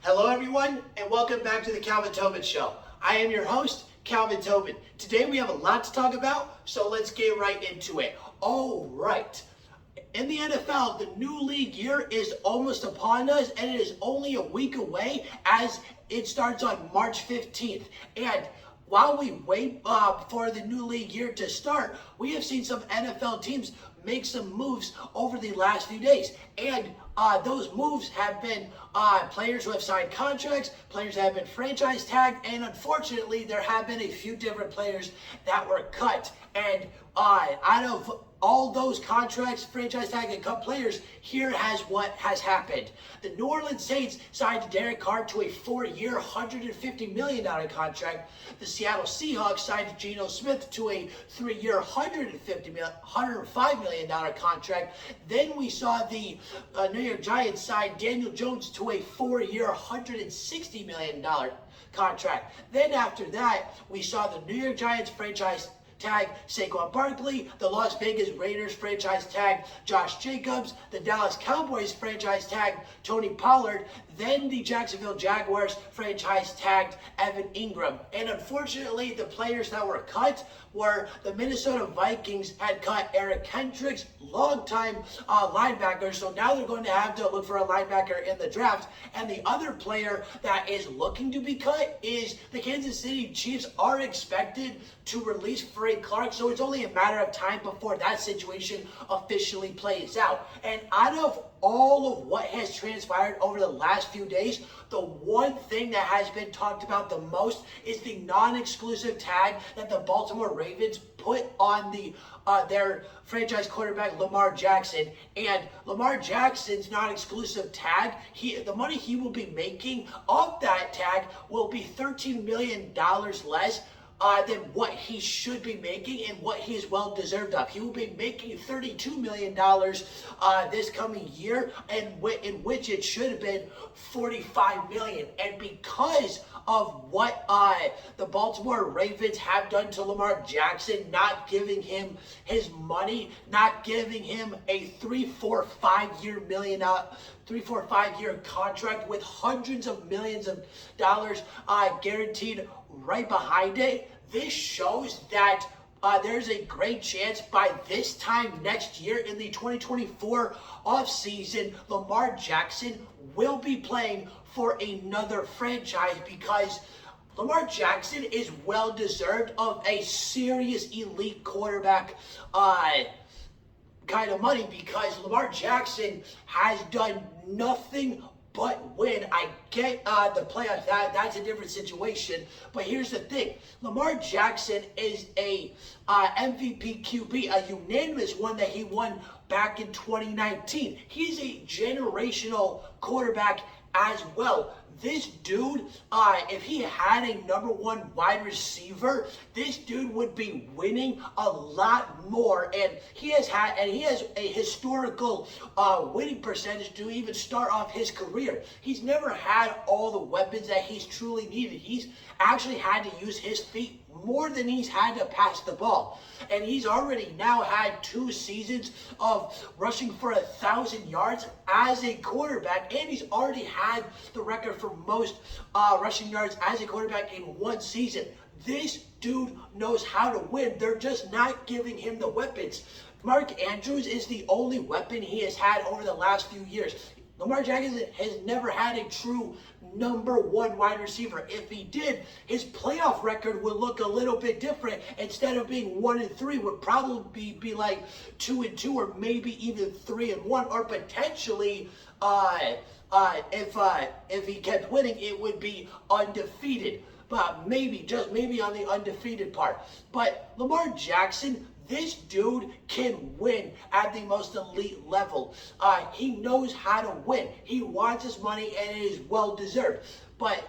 Hello everyone, and welcome back to the Calvin Tobin Show. I am your host, Calvin Tobin. Today we have a lot to talk about, so let's get right into it. All right. In the NFL, the new league year is almost upon us, and it is only a week away as it starts on March 15th. And while we wait for the new league year to start, we have seen some NFL teams make some moves over the last few days. And those moves have been players who have signed contracts, players that have been franchise tagged, and unfortunately, there have been a few different players that were cut. And out of all those contracts, franchise tag, and cut players, here has what has happened. The New Orleans Saints signed Derek Carr to a 4-year, $150 million contract. The Seattle Seahawks signed Geno Smith to a 3-year, $105 million contract. Then we saw the New York Giants sign Daniel Jones to a 4-year, $160 million contract. Then after that, we saw the New York Giants franchise tag Saquon Barkley, the Las Vegas Raiders franchise tag Josh Jacobs, the Dallas Cowboys franchise tag Tony Pollard, then the Jacksonville Jaguars franchise tagged Evan Ingram. And unfortunately, the players that were cut were the Minnesota Vikings had cut Eric Kendricks, longtime linebacker, so now they're going to have to look for a linebacker in the draft. And the other player that is looking to be cut is the Kansas City Chiefs are expected to release Frank Clark, so it's only a matter of time before that situation officially plays out. And out of all of what has transpired over the last few days, the one thing that has been talked about the most is the non-exclusive tag that the Baltimore Ravens put on their franchise quarterback Lamar Jackson. And Lamar Jackson's non-exclusive tag, the money he will be making off that tag will be $13 million less than what he should be making and what he is well deserved of. He will be making $32 million this coming year, and in which it should have been $45 million. And because of what the Baltimore Ravens have done to Lamar Jackson, not giving him his money, not giving him a 3-4-5-year contract with hundreds of millions of dollars guaranteed right behind it, this shows that there's a great chance by this time next year in the 2024 offseason, Lamar Jackson will be playing for another franchise, because Lamar Jackson is well deserved of a serious elite quarterback kind of money, because Lamar Jackson has done nothing but win. I get the playoffs, that's a different situation. But here's the thing. Lamar Jackson is a MVP QB, a unanimous one that he won back in 2019. He's a generational quarterback as well. This dude, if he had a #1 wide receiver, this dude would be winning a lot more. And he has a historical winning percentage to even start off his career. He's never had all the weapons that he's truly needed. He's actually had to use his feet more than he's had to pass the ball. And he's already now had 2 seasons of rushing for 1,000 yards as a quarterback, and he's already had the record for most rushing yards as a quarterback in 1 season. This dude knows how to win. They're just not giving him the weapons. Mark Andrews is the only weapon he has had over the last few years. Lamar Jackson has never had a true #1 wide receiver. If he did, his playoff record would look a little bit different. Instead of being 1-3, would probably be like 2-2, or maybe even 3-1, or potentially if he kept winning, it would be undefeated. But maybe, just maybe on the undefeated part. But Lamar Jackson, this dude can win at the most elite level. He knows how to win. He wants his money, and it is well deserved. But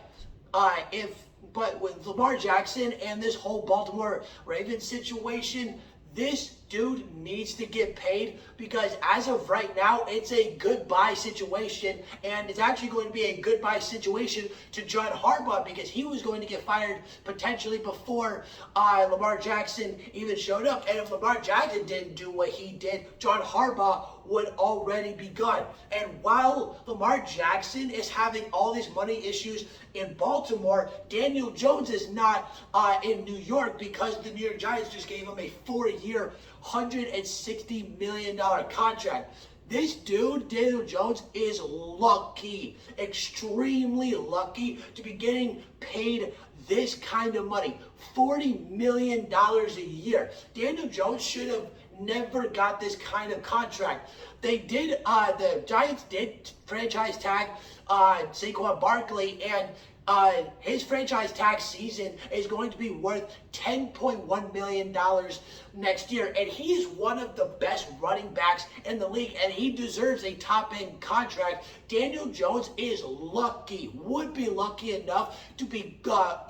with Lamar Jackson and this whole Baltimore Ravens situation, this dude needs to get paid because as of right now, it's a goodbye situation, and it's actually going to be a goodbye situation to John Harbaugh because he was going to get fired potentially before Lamar Jackson even showed up. And if Lamar Jackson didn't do what he did, John Harbaugh would already be gone. And while Lamar Jackson is having all these money issues in Baltimore, Daniel Jones is not in New York because the New York Giants just gave him a 4-year, $160 million contract. This dude, Daniel Jones, is lucky, extremely lucky to be getting paid this kind of money, $40 million a year. Daniel Jones should have never got this kind of contract. They did, the Giants did franchise tag Saquon Barkley, and his franchise tag season is going to be worth $10.1 million next year. And he's one of the best running backs in the league, and he deserves a top-end contract. Daniel Jones is lucky, would be lucky enough to be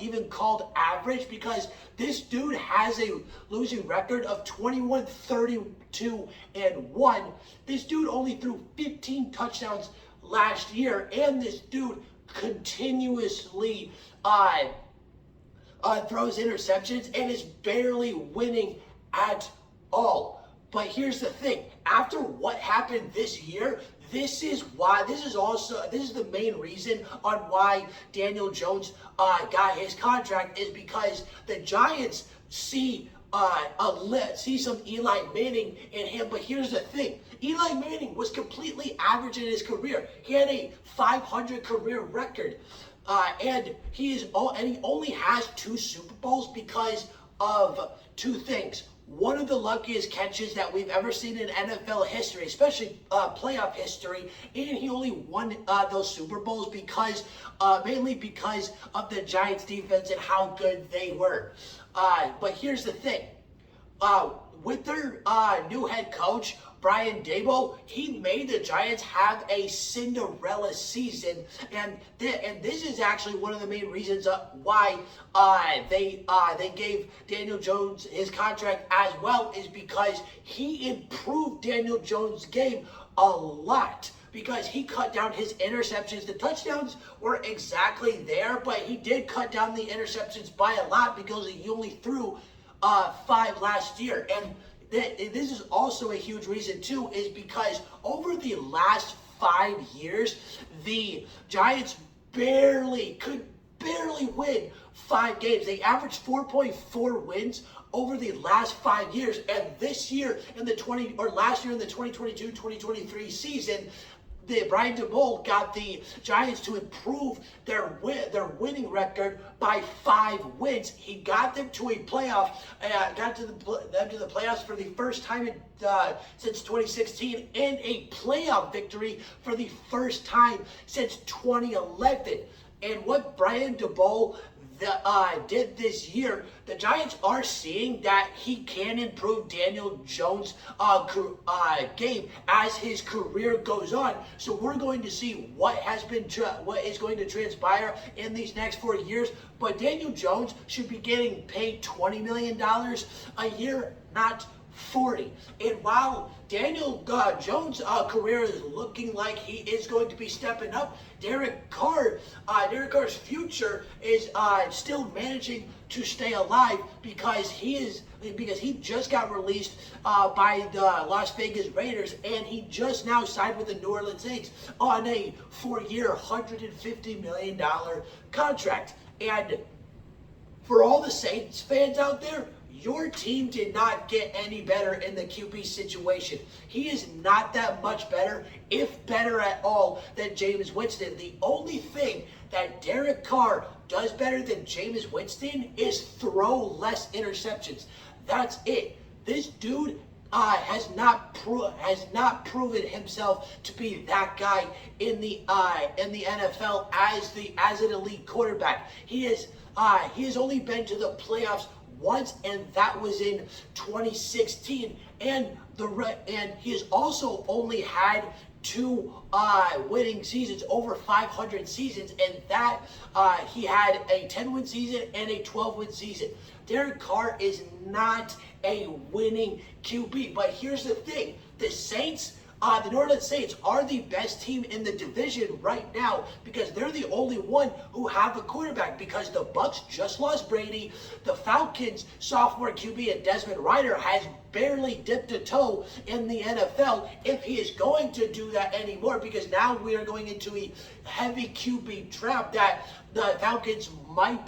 even called average because this dude has a losing record of 21, 32, and 1. This dude only threw 15 touchdowns last year, and this dude continuously throws interceptions and is barely winning at all. But here's the thing, after what happened this year, this is the main reason on why Daniel Jones got his contract, is because the Giants see some Eli Manning in him. But here's the thing, Eli Manning was completely average in his career. He had a 500 career record, and he only has 2 Super Bowls because of 2 things. One of the luckiest catches that we've ever seen in NFL history, especially playoff history, and he only won those Super Bowls because mainly because of the Giants defense and how good they were. But here's the thing, with their new head coach, Brian Daboll, he made the Giants have a Cinderella season, and this is actually one of the main reasons why they gave Daniel Jones his contract as well, is because he improved Daniel Jones' game a lot. Because he cut down his interceptions. The touchdowns were exactly there, but he did cut down the interceptions by a lot because he only threw 5 last year. And this is also a huge reason too, is because over the last 5 years, the Giants could barely win 5 games. They averaged 4.4 wins over the last 5 years. And this year last year in the 2022-2023 season, Brian Daboll got the Giants to improve their winning record by 5 wins. He got them to a playoff, got to the playoffs for the first time since 2016, and a playoff victory for the first time since 2011. And what Brian Daboll did this year, the Giants are seeing that he can improve Daniel Jones' game as his career goes on. So we're going to see what is going to transpire in these next 4 years. But Daniel Jones should be getting paid $20 million a year, not 40. And while Daniel Jones' career is looking like he is going to be stepping up, Derek Carr's future is still managing to stay alive because he just got released by the Las Vegas Raiders, and he just now signed with the New Orleans Saints on a 4-year, $150 million contract. And for all the Saints fans out there, your team did not get any better in the QB situation. He is not that much better, if better at all, than Jameis Winston. The only thing that Derek Carr does better than Jameis Winston is throw less interceptions. That's it. This dude has not proven himself to be that guy in the NFL as an elite quarterback. He has only been to the playoffs once, and that was in 2016. And he has also only had two winning seasons, over 500 seasons, and that he had a 10-win season and a 12-win season. Derek Carr is not a winning QB, but here's the thing: the Saints, the New Orleans Saints, are the best team in the division right now because they're the only one who have a quarterback. Because the Bucks just lost Brady, the Falcons' sophomore QB and Desmond Ridder has barely dipped a toe in the NFL, if he is going to do that anymore, because now we are going into a heavy QB trap that the Falcons might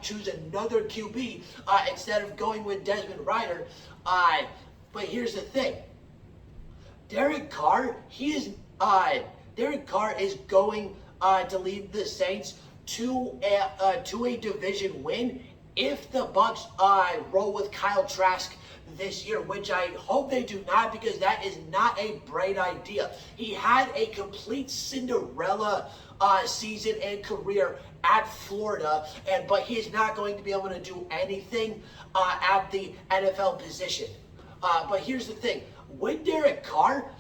choose another QB instead of going with Desmond Ridder. But here's the thing: Derek Carr is going to lead the Saints to a division win if the Bucks roll with Kyle Trask this year, which I hope they do not, because that is not a bright idea. He had a complete Cinderella season and career at Florida, but he is not going to be able to do anything at the NFL position. But here's the thing: with Derek Carr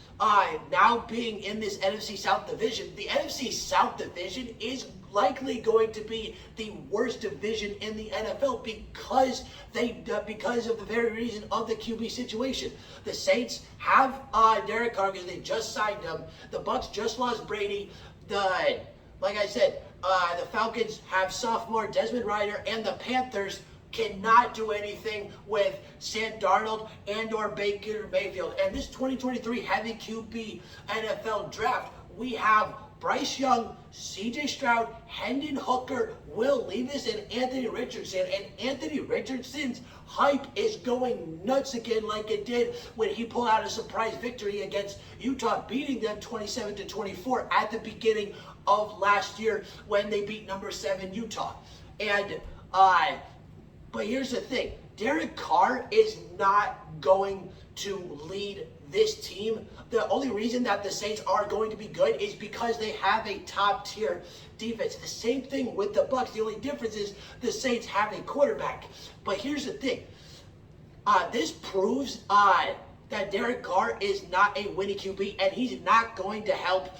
now being in this NFC South division, the NFC South division is likely going to be the worst division in the NFL because of the very reason of the QB situation. The Saints have Derek Carr because they just signed him. The Bucks just lost Brady. Like I said, the Falcons have sophomore Desmond Ridder, and the Panthers cannot do anything with Sam Darnold and or Baker Mayfield. And this 2023 heavy QB NFL draft, we have Bryce Young, CJ Stroud, Hendon Hooker, Will Levis, and Anthony Richardson. And Anthony Richardson's hype is going nuts again, like it did when he pulled out a surprise victory against Utah, beating them 27-24 at the beginning of last year when they beat number 7 Utah. And but here's the thing: Derek Carr is not going to lead this team. The only reason that the Saints are going to be good is because they have a top tier defense. The same thing with the Bucks. The only difference is the Saints have a quarterback. But here's the thing: this proves that Derek Carr is not a winning QB, and he's not going to help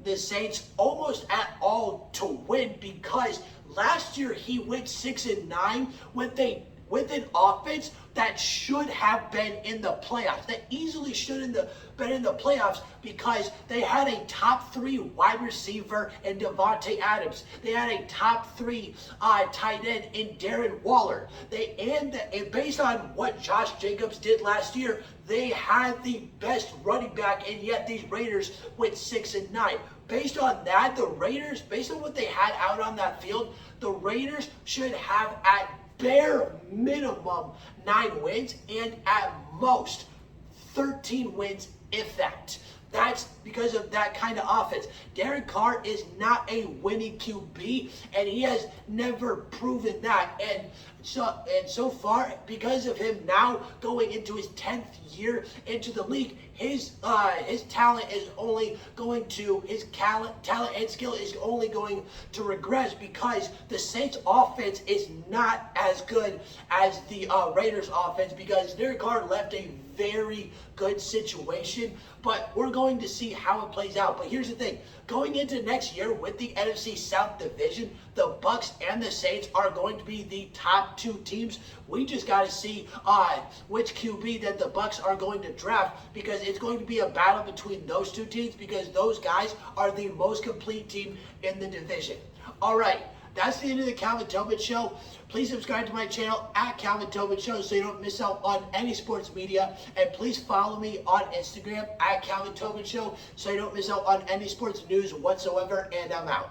the Saints almost at all to win, because last year he went 6-9 with an offense that should have been in the playoffs. That easily should have been in the playoffs because they had a top 3 wide receiver in Devontae Adams. They had a top 3 tight end in Darren Waller. And based on what Josh Jacobs did last year, they had the best running back, and yet these Raiders went 6-9. Based on that, based on what they had out on that field, the Raiders should have at bare minimum 9 wins and at most 13 wins, if that. That's because of that kind of offense. Derek Carr is not a winning QB, and he has never proven that. And so far, because of him now going into his 10th year into the league, his talent and skill is only going to regress because the Saints offense is not as good as the Raiders offense, because Derek Carr left a very good situation, but we're going to see how it plays out. But here's the thing: going into next year with the NFC South division, the Bucks and the Saints are going to be the top 2 teams. We just got to see which QB that the Bucks are going to draft, because it's going to be a battle between those 2 teams, because those guys are the most complete team in the division. All right, that's the end of the Calvin Tobin Show. Please subscribe to my channel at Calvin Tobin Show so you don't miss out on any sports media. And please follow me on Instagram at Calvin Tobin Show so you don't miss out on any sports news whatsoever. And I'm out.